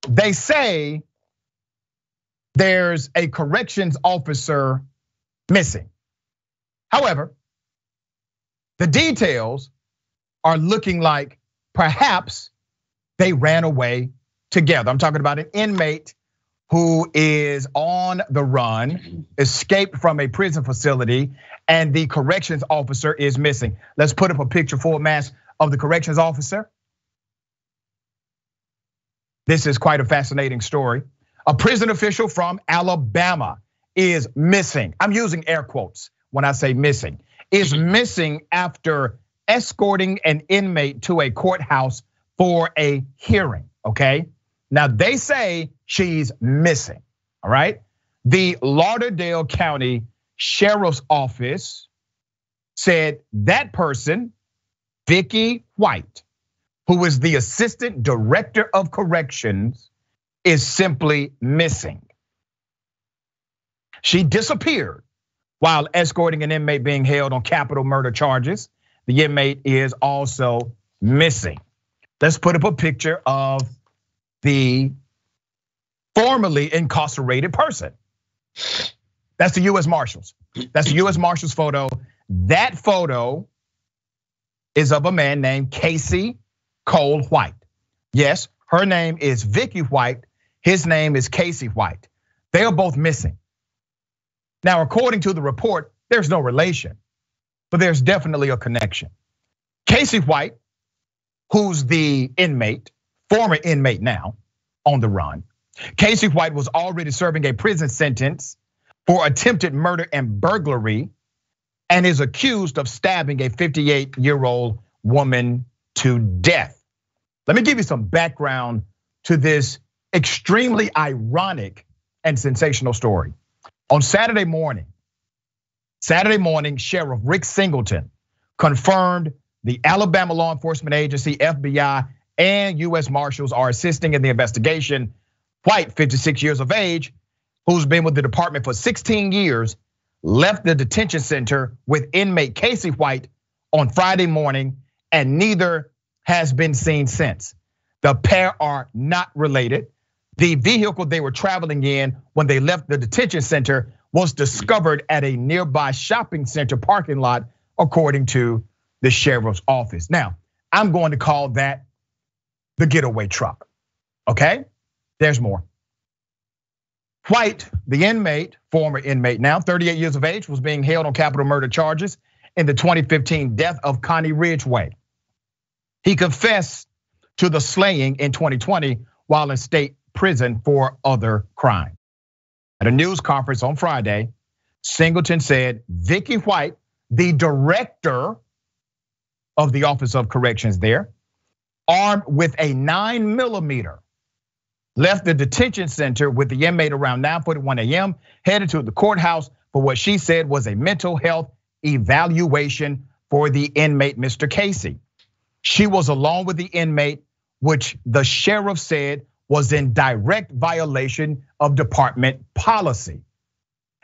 they say there's a corrections officer missing. However, the details are looking like perhaps they ran away together. I'm talking about an inmate who is on the run, escaped from a prison facility, and the corrections officer is missing. Let's put up a picture full mass of the corrections officer. This is quite a fascinating story. A prison official from Alabama is missing. I'm using air quotes when I say missing. Is missing after escorting an inmate to a courthouse for a hearing, okay? Now they say she's missing, all right? The Lauderdale County Sheriff's Office said that person, Vicky White, who is the Assistant Director of Corrections, is simply missing. She disappeared while escorting an inmate being held on capital murder charges. The inmate is also missing. Let's put up a picture of the formerly incarcerated person. That's the US Marshals. That's the US Marshals photo. That photo is of a man named Casey Cole White. Yes, her name is Vicky White. His name is Casey White. They are both missing. Now, according to the report, there's no relation, but there's definitely a connection. Casey White, who's the inmate, former inmate now on the run. Casey White was already serving a prison sentence for attempted murder and burglary and is accused of stabbing a 58-year-old woman to death. Let me give you some background to this extremely ironic and sensational story. On Saturday morning, Sheriff Rick Singleton confirmed the Alabama Law Enforcement Agency, FBI, and US Marshals are assisting in the investigation. White, 56 years of age, who's been with the department for 16 years, left the detention center with inmate Casey White on Friday morning, and neither has been seen since. The pair are not related. The vehicle they were traveling in when they left the detention center was discovered at a nearby shopping center parking lot, according to the sheriff's office. Now, I'm going to call that the getaway truck, okay? There's more. White, the inmate, former inmate now, 38 years of age, was being held on capital murder charges in the 2015 death of Connie Ridgway. He confessed to the slaying in 2020 while in state prison for other crimes. At a news conference on Friday, Singleton said Vicky White, the director of the Office of Corrections there, armed with a 9mm, left the detention center with the inmate around 9:41 a.m., headed to the courthouse for what she said was a mental health evaluation for the inmate, Mr. Casey. She was along with the inmate, which the sheriff said was in direct violation of department policy.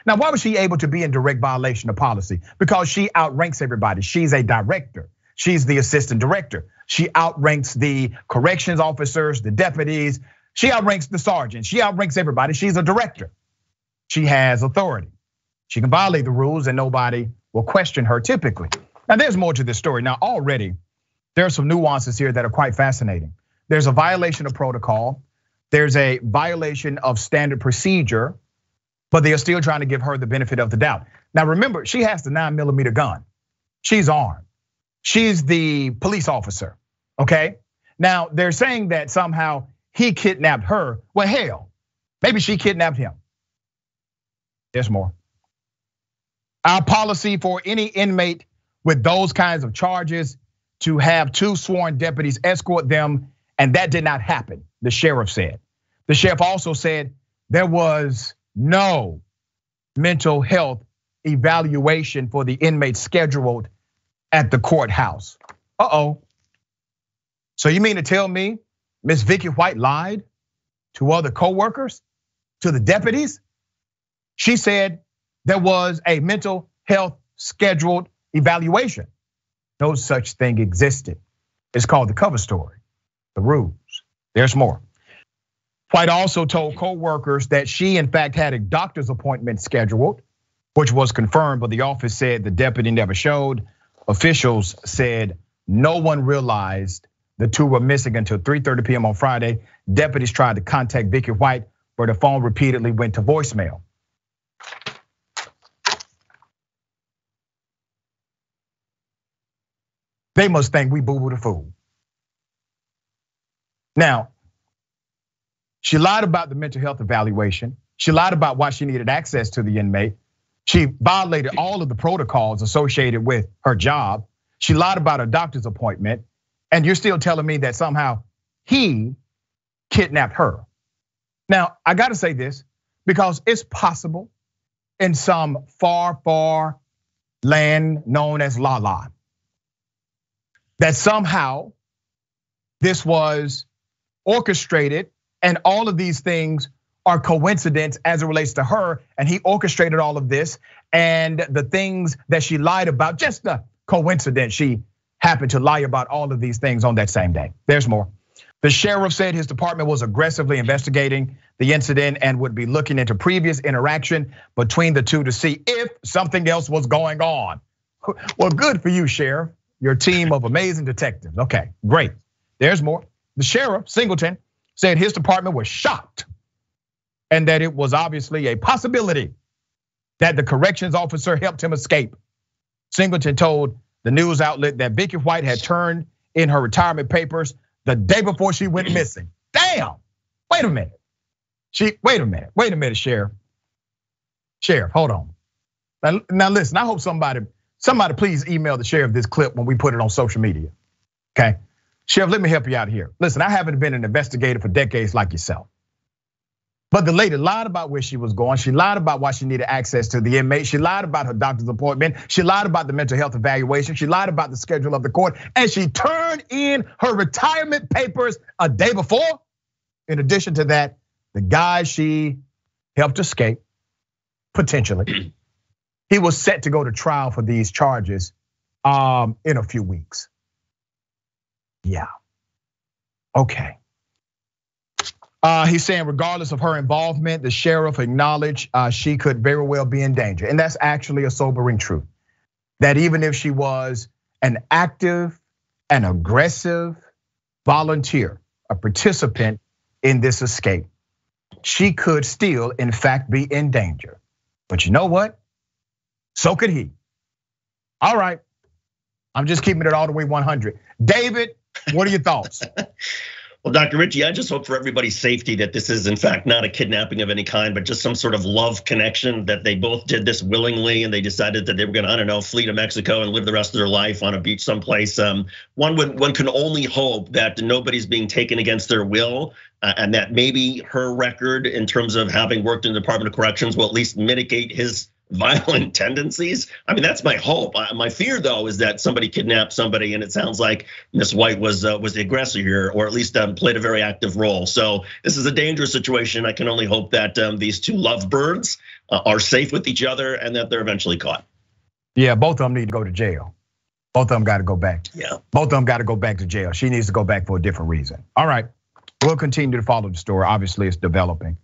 Now, why was she able to be in direct violation of policy? Because she outranks everybody. She's a director. She's the assistant director. She outranks the corrections officers, the deputies. She outranks the sergeants. She outranks everybody. She's a director. She has authority. She can violate the rules and nobody will question her typically. Now, there's more to this story. Now, already, there are some nuances here that are quite fascinating. There's a violation of protocol. There's a violation of standard procedure, but they are still trying to give her the benefit of the doubt. Now, remember, she has the 9mm gun. She's armed. She's the police officer, okay? Now, they're saying that somehow he kidnapped her. Well, hell, maybe she kidnapped him. There's more. Our policy for any inmate with those kinds of charges to have 2 sworn deputies escort them, and that did not happen, the sheriff said. The sheriff also said there was no mental health evaluation for the inmate scheduled at the courthouse. So you mean to tell me Miss Vicky White lied to other coworkers, to the deputies? She said there was a mental health scheduled evaluation. No such thing existed. It's called the cover story, the rules. There's more. White White also told co-workers that she in fact had a doctor's appointment scheduled, which was confirmed, but the office said the deputy never showed. Officials said no one realized the two were missing until 3:30 p.m. on Friday. Deputies tried to contact Vicky White, but the phone repeatedly went to voicemail. They must think we boo-boo the fool. Now, she lied about the mental health evaluation. She lied about why she needed access to the inmate. She violated all of the protocols associated with her job. She lied about a doctor's appointment. And you're still telling me that somehow he kidnapped her. Now, I gotta say this because it's possible in some far, far land known as La La that somehow this was orchestrated and all of these things are coincidence as it relates to her, and he orchestrated all of this, and the things that she lied about, just a coincidence. She happened to lie about all of these things on that same day. There's more. The sheriff said his department was aggressively investigating the incident and would be looking into previous interaction between the two to see if something else was going on. Well, good for you, Sheriff. Your team of amazing detectives. Okay, great. There's more. The sheriff, Singleton, said his department was shocked and that it was obviously a possibility that the corrections officer helped him escape. Singleton told the news outlet that Vicky White had turned in her retirement papers the day before she went missing. Damn, wait a minute. Wait a minute, Sheriff. Sheriff, hold on. Now listen, I hope somebody please email the sheriff this clip when we put it on social media, okay? Sheriff, let me help you out here. Listen, I haven't been an investigator for decades like yourself. But the lady lied about where she was going. She lied about why she needed access to the inmate. She lied about her doctor's appointment. She lied about the mental health evaluation. She lied about the schedule of the court. And she turned in her retirement papers a day before. In addition to that, the guy she helped escape, potentially, he was set to go to trial for these charges in a few weeks. Yeah, okay. He's saying regardless of her involvement, the sheriff acknowledged she could very well be in danger. And that's actually a sobering truth. That even if she was an active and aggressive volunteer, a participant in this escape, she could still, in fact, be in danger. But you know what? So could he. All right, I'm just keeping it all the way 100. David, what are your thoughts? Well, Dr. Richey, I just hope for everybody's safety that this is in fact not a kidnapping of any kind, but just some sort of love connection, that they both did this willingly and they decided that they were gonna, I don't know, flee to Mexico and live the rest of their life on a beach someplace. One can only hope that nobody's being taken against their will, and that maybe her record in terms of having worked in the Department of Corrections will at least mitigate his violent tendencies. I mean, that's my hope. My fear, though, is that somebody kidnapped somebody, and it sounds like Miss White was the aggressor here, or at least played a very active role. So this is a dangerous situation. I can only hope that these two lovebirds are safe with each other and that they're eventually caught. Yeah, both of them need to go to jail. Both of them got to go back. Yeah, both of them got to go back to jail. She needs to go back for a different reason. All right, we'll continue to follow the story. Obviously, it's developing.